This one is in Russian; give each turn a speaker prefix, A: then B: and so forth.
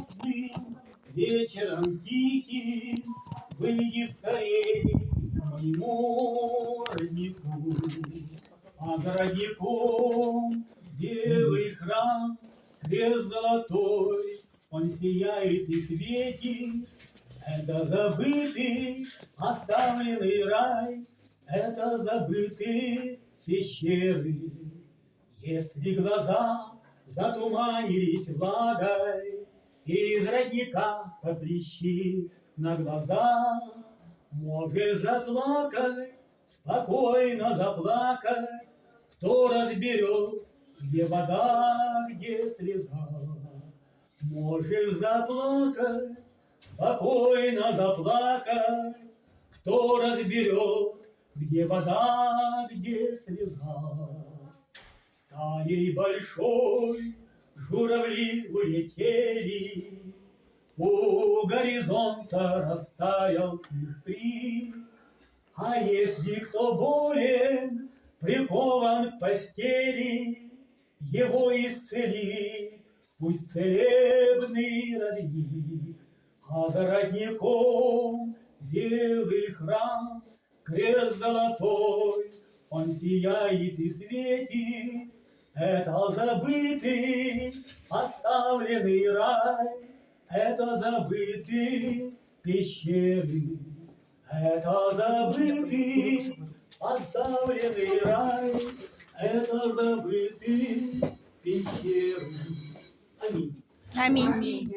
A: грустным, вечером тихим, выйди скорей к моему роднику. А за родником белый храм, крест золотой, он сияет и светит. Это забытый, оставленный рай, это забытые пещеры. Если глаза затуманились влагой, и из родника поблещи на глаза, можешь заплакать, спокойно заплакать, кто разберет, где вода, где слеза. Можешь заплакать, спокойно заплакать, кто разберет, где вода, где слеза. Стаей большой журавли улетели, у горизонта растаял их крик. А если кто болен, прикован к постели, его исцелит пусть целебный родник. А за родником белый храм, крест золотой, он сияет и светит. Это забытый, оставленный рай, это забытые пещеры. Это забытый, оставленный рай, это забытые пещеры. Аминь.
B: Аминь.